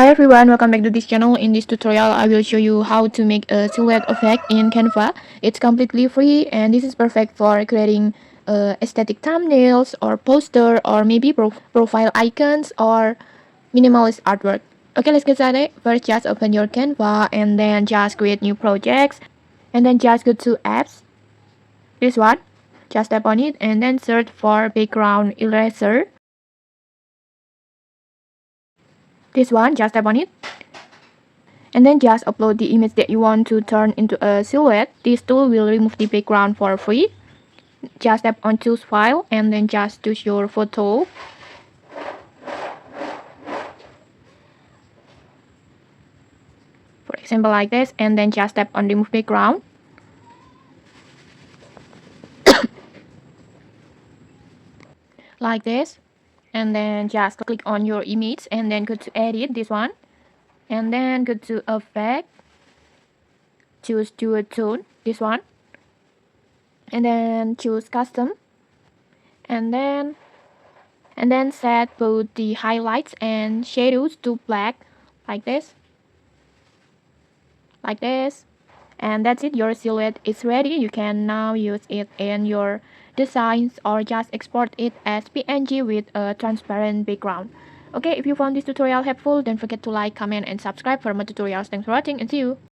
Hi everyone, welcome back to this channel. In this tutorial, I will show you how to make a silhouette effect in Canva. It's completely free and this is perfect for creating aesthetic thumbnails or poster or maybe profile icons or minimalist artwork. Okay, let's get started. First, just open your Canva and then just create new projects. And then just go to apps. This one. Just tap on it and then search for background eraser. This one, just tap on it. And then just upload the image that you want to turn into a silhouette. This tool will remove the background for free. Just tap on choose file and then just choose your photo. For example like this, and then just tap on remove background. Like this. And then just click on your image and then go to edit, this one. And then go to effect. Choose dual tone, this one. And then choose custom. And then set both the highlights and shadows to black, like this. And that's it, your silhouette is ready. You can now use it in your designs or just export it as PNG with a transparent background. Okay, if you found this tutorial helpful, don't forget to like, comment and subscribe for more tutorials. Thanks for watching and see you.